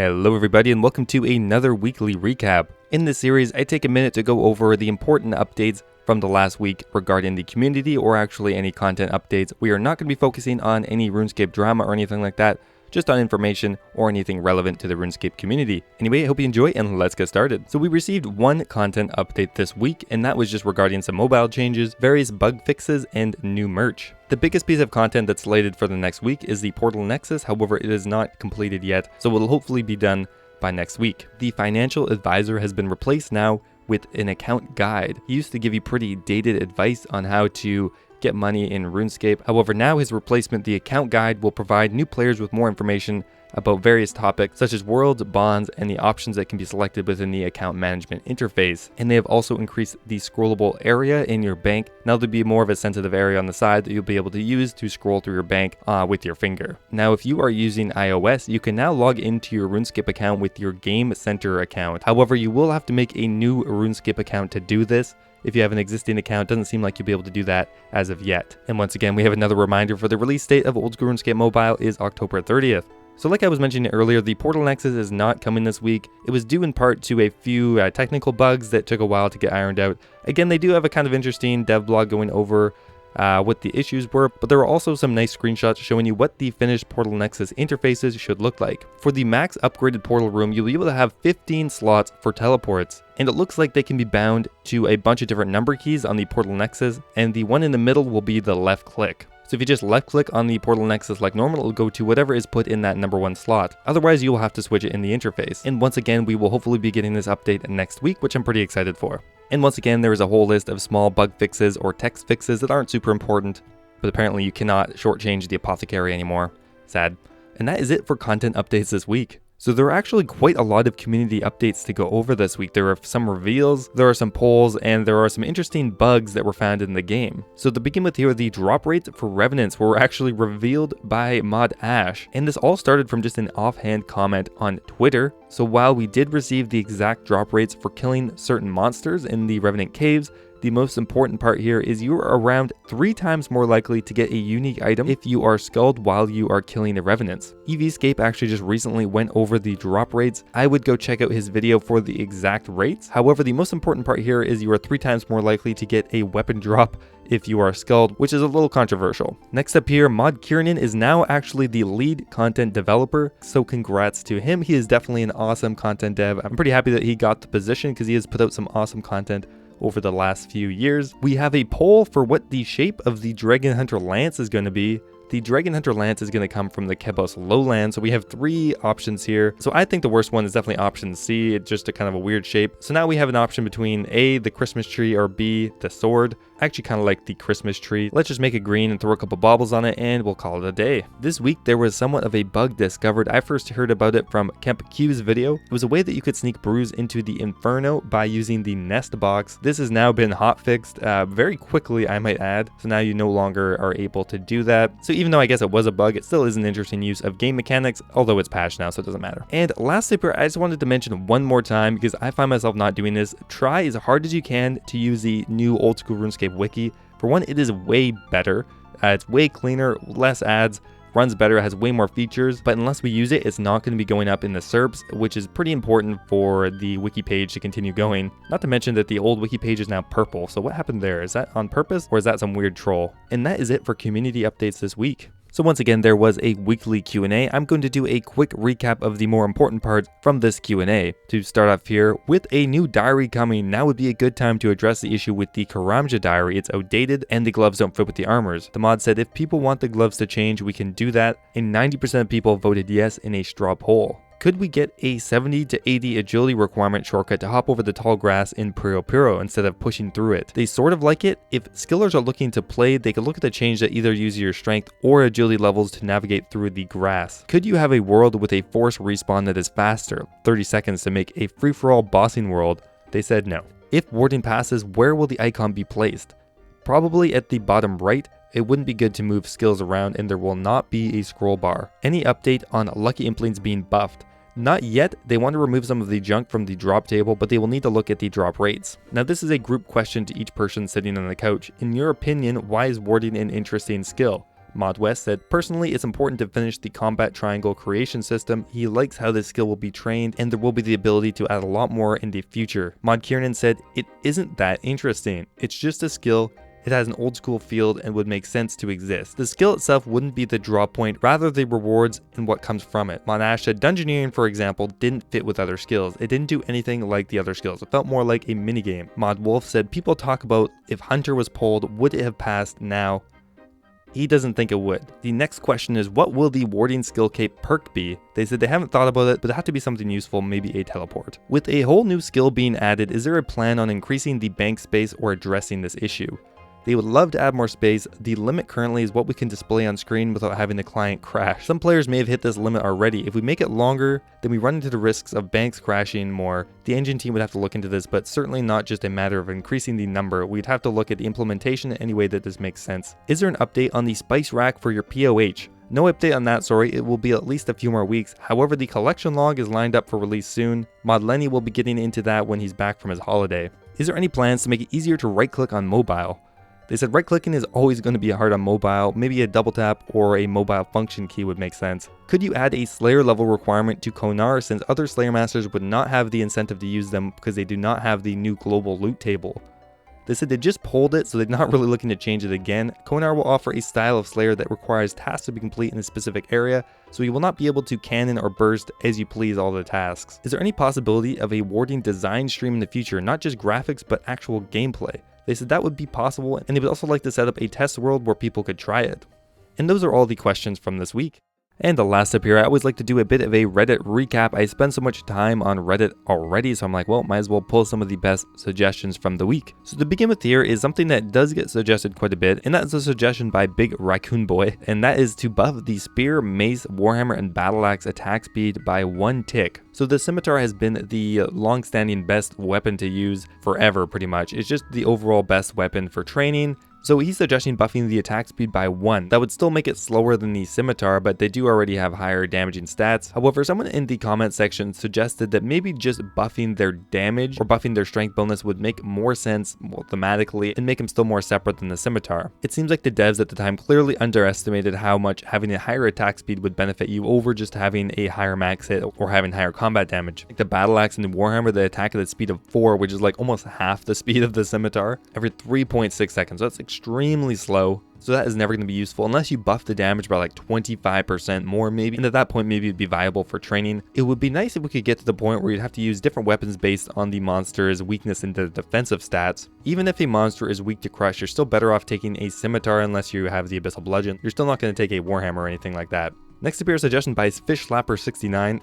Hello everybody and welcome to another weekly recap. In this series, I take a minute to go over the important updates from the last week regarding the community or actually any content updates. We are not going to be focusing on any RuneScape drama or anything like that, just on information or anything relevant to the RuneScape community. Anyway, I hope you enjoy and let's get started. So we received one content update this week and that was just regarding some mobile changes, various bug fixes, and new merch. The biggest piece of content that's slated for the next week is the Portal Nexus, however it is not completed yet, so it will hopefully be done by next week. The financial advisor has been replaced now with an account guide. He used to give you pretty dated advice on how to get money in RuneScape. However, now his replacement, the account guide, will provide new players with more information about various topics such as worlds, bonds, and the options that can be selected within the account management interface. And they have also increased the scrollable area in your bank. Now there'll be more of a sensitive area on the side that you'll be able to use to scroll through your bank with your finger. Now, if you are using iOS, you can now log into your RuneScape account with your Game Center account. However, you will have to make a new RuneScape account to do this. If you have an existing account, it doesn't seem like you'll be able to do that as of yet. And once again, we have another reminder for the release date of Old School RuneScape Mobile is October 30th. So like I was mentioning earlier, the Portal Nexus is not coming this week. It was due in part to a few technical bugs that took a while to get ironed out. Again, they do have a kind of interesting dev blog going over what the issues were, but there are also some nice screenshots showing you what the finished Portal Nexus interfaces should look like. For the max upgraded portal room, you'll be able to have 15 slots for teleports, and it looks like they can be bound to a bunch of different number keys on the Portal Nexus, and the one in the middle will be the left click. So if you just left click on the Portal Nexus like normal, it'll go to whatever is put in that number one slot. Otherwise, you will have to switch it in the interface. And once again, we will hopefully be getting this update next week, which I'm pretty excited for. And once again, there is a whole list of small bug fixes or text fixes that aren't super important, but apparently you cannot shortchange the apothecary anymore. Sad. And that is it for content updates this week. So there are actually quite a lot of community updates to go over this week. There are some reveals, there are some polls, and there are some interesting bugs that were found in the game. So to begin with here, the drop rates for Revenants were actually revealed by Mod Ash, and this all started from just an offhand comment on Twitter. So while we did receive the exact drop rates for killing certain monsters in the Revenant caves, the most important part here is you are around 3 times more likely to get a unique item if you are skulled while you are killing the Revenants. EVscape actually just recently went over the drop rates. I would go check out his video for the exact rates. However, the most important part here is you are 3 times more likely to get a weapon drop if you are skulled, which is a little controversial. Next up here, Mod Kiernan is now actually the lead content developer, so congrats to him. He is definitely an awesome content dev. I'm pretty happy that he got the position because he has put out some awesome content over the last few years. We have a poll for what the shape of the Dragon Hunter Lance is going to be. The Dragon Hunter Lance is going to come from the Kebos Lowland, so we have 3 options here. So I think the worst one is definitely option C. It's just a kind of a weird shape. So now we have an option between A, the Christmas tree, or B, the sword. I actually kind of like the Christmas tree. Let's just make it green and throw a couple baubles on it and we'll call it a day. This week there was somewhat of a bug discovered. I first heard about it from Kemp Q's video. It was a way that you could sneak brews into the Inferno by using the nest box. This has now been hotfixed very quickly, I might add. So now you no longer are able to do that. So even though I guess it was a bug, it still is an interesting use of game mechanics, although it's patched now, so it doesn't matter. And lastly, I just wanted to mention one more time, because I find myself not doing this, try as hard as you can to use the new Old School RuneScape wiki. For one, it is way better. It's way cleaner, less ads, runs better, has way more features, but unless we use it, it's not going to be going up in the SERPs, which is pretty important for the wiki page to continue going. Not to mention that the old wiki page is now purple, so what happened there? Is that on purpose, or is that some weird troll? And that is it for community updates this week. So once again, there was a weekly Q&A. I'm going to do a quick recap of the more important parts from this Q&A. To start off here, with a new diary coming, now would be a good time to address the issue with the Karamja diary. It's outdated and the gloves don't fit with the armors. The mod said if people want the gloves to change, we can do that, and 90% of people voted yes in a straw poll. Could we get a 70 to 80 agility requirement shortcut to hop over the tall grass in Puro Puro instead of pushing through it? They sort of like it. If skillers are looking to play, they could look at the change that either uses your strength or agility levels to navigate through the grass. Could you have a world with a force respawn that is faster, 30 seconds to make a free-for-all bossing world? They said no. If warding passes, where will the icon be placed? Probably at the bottom right. It wouldn't be good to move skills around, and there will not be a scroll bar. Any update on Lucky Implings being buffed? Not yet. They want to remove some of the junk from the drop table, but they will need to look at the drop rates. Now this is a group question to each person sitting on the couch. In your opinion, why is warding an interesting skill? Mod West said, personally, it's important to finish the combat triangle creation system. He likes how this skill will be trained, and there will be the ability to add a lot more in the future. Mod Kiernan said, it isn't that interesting. It's just a skill. It has an old school field and would make sense to exist. The skill itself wouldn't be the draw point, rather the rewards and what comes from it. Mod Ash said, Dungeoneering, for example, didn't fit with other skills. It didn't do anything like the other skills. It felt more like a minigame. Mod Wolf said, people talk about if Hunter was pulled, would it have passed now? He doesn't think it would. The next question is, what will the warding skill cape perk be? They said they haven't thought about it, but it had to be something useful, maybe a teleport. With a whole new skill being added, is there a plan on increasing the bank space or addressing this issue? They would love to add more space. The limit currently is what we can display on screen without having the client crash. Some players may have hit this limit already. If we make it longer, then we run into the risks of banks crashing more. The engine team would have to look into this, but certainly not just a matter of increasing the number. We'd have to look at the implementation in any way that this makes sense. Is there an update on the spice rack for your POH? No update on that, sorry, it will be at least a few more weeks. However, the collection log is lined up for release soon. Mod Lenny will be getting into that when he's back from his holiday. Is there any plans to make it easier to right-click on mobile? They said right-clicking is always going to be hard on mobile. Maybe a double tap or a mobile function key would make sense. Could you add a Slayer level requirement to Konar, since other Slayer Masters would not have the incentive to use them because they do not have the new global loot table? They said they just pulled it, so they're not really looking to change it again. Konar will offer a style of Slayer that requires tasks to be complete in a specific area, so you will not be able to cannon or burst as you please all the tasks. Is there any possibility of a warding design stream in the future, not just graphics but actual gameplay? They said that would be possible, and they would also like to set up a test world where people could try it. And those are all the questions from this week. And the last up here, I always like to do a bit of a Reddit recap. I spend so much time on Reddit already, so I'm like, well, might as well pull some of the best suggestions from the week. So to begin with here is something that does get suggested quite a bit, and that's a suggestion by Big Raccoon Boy, and that is to buff the Spear, Mace, Warhammer, and Battle Axe attack speed by 1 tick. So the Scimitar has been the long-standing best weapon to use forever, pretty much. It's just the overall best weapon for training. So he's suggesting buffing the attack speed by 1. That would still make it slower than the Scimitar, but they do already have higher damaging stats. However, someone in the comment section suggested that maybe just buffing their damage or buffing their strength bonus would make more sense, well, thematically, and make them still more separate than the Scimitar. It seems like the devs at the time clearly underestimated how much having a higher attack speed would benefit you over just having a higher max hit or having higher combat damage. Like the Battle Axe and the Warhammer, they attack at the speed of 4, which is like almost half the speed of the Scimitar, every 3.6 seconds. So that's extremely slow, so that is never going to be useful unless you buff the damage by like 25% more maybe, and at that point maybe it'd be viable for training. It would be nice if we could get to the point where you'd have to use different weapons based on the monster's weakness and the defensive stats. Even if a monster is weak to crush, you're still better off taking a Scimitar unless you have the Abyssal Bludgeon. You're still not going to take a Warhammer or anything like that. Next appears a suggestion by Fishslapper69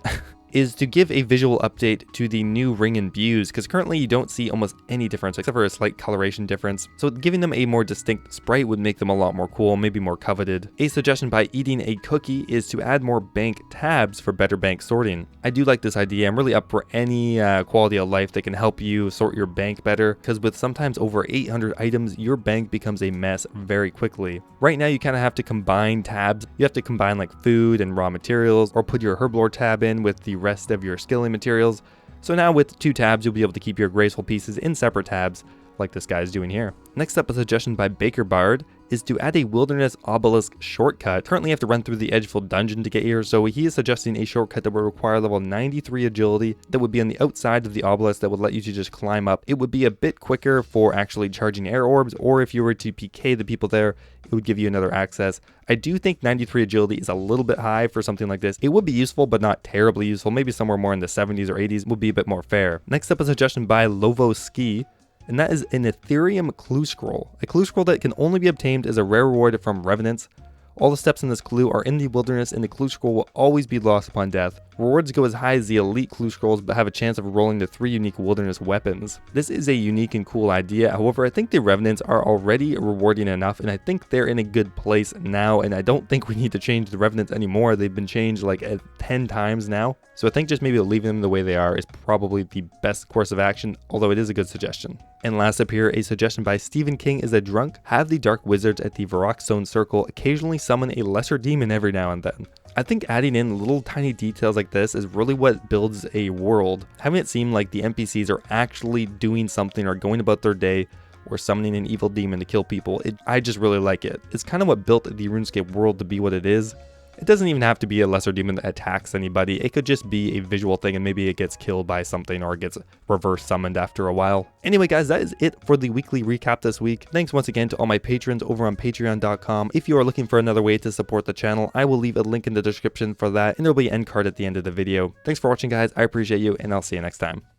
is to give a visual update to the new ring imbues, because currently you don't see almost any difference except for a slight coloration difference. So giving them a more distinct sprite would make them a lot more cool, maybe more coveted. A suggestion by Eating a Cookie is to add more bank tabs for better bank sorting. I do like this idea. I'm really up for any quality of life that can help you sort your bank better, because with sometimes over 800 items, your bank becomes a mess very quickly. Right now you kind of have to combine tabs. You have to combine like food and raw materials, or put your herblore tab in with the rest of your skilling materials. So now with 2 tabs, you'll be able to keep your graceful pieces in separate tabs, like this guy's doing here. Next up, a suggestion by Baker Bard is to add a Wilderness Obelisk shortcut. Currently you have to run through the Edgefield dungeon to get here, so he is suggesting a shortcut that would require level 93 agility that would be on the outside of the obelisk that would let you to just climb up. It would be a bit quicker for actually charging air orbs, or if you were to PK the people there, it would give you another access. I do think 93 agility is a little bit high for something like this. It would be useful, but not terribly useful. Maybe somewhere more in the 70s or 80s would be a bit more fair. Next up, a suggestion by Lovo Ski, and that is an Etherium clue scroll. A clue scroll that can only be obtained as a rare reward from Revenants. All the steps in this clue are in the wilderness, and the clue scroll will always be lost upon death. Rewards go as high as the elite clue scrolls, but have a chance of rolling the 3 unique wilderness weapons. This is a unique and cool idea. However, I think the Revenants are already rewarding enough, and I think they're in a good place now, and I don't think we need to change the Revenants anymore. They've been changed like 10 times now. So I think just maybe leaving them the way they are is probably the best course of action, although it is a good suggestion. And last up here, a suggestion by Stephen King is a drunk. Have the Dark Wizards at the Varrock Stone Circle occasionally summon a lesser demon every now and then. I think adding in little tiny details like this is really what builds a world. Having it seem like the NPCs are actually doing something or going about their day, or summoning an evil demon to kill people. I just really like it. It's kind of what built the RuneScape world to be what it is. It doesn't even have to be a lesser demon that attacks anybody. It could just be a visual thing and maybe it gets killed by something or it gets reverse summoned after a while. Anyway guys, that is it for the weekly recap this week. Thanks once again to all my patrons over on patreon.com. If you are looking for another way to support the channel, I will leave a link in the description for that and there will be an end card at the end of the video. Thanks for watching guys, I appreciate you and I'll see you next time.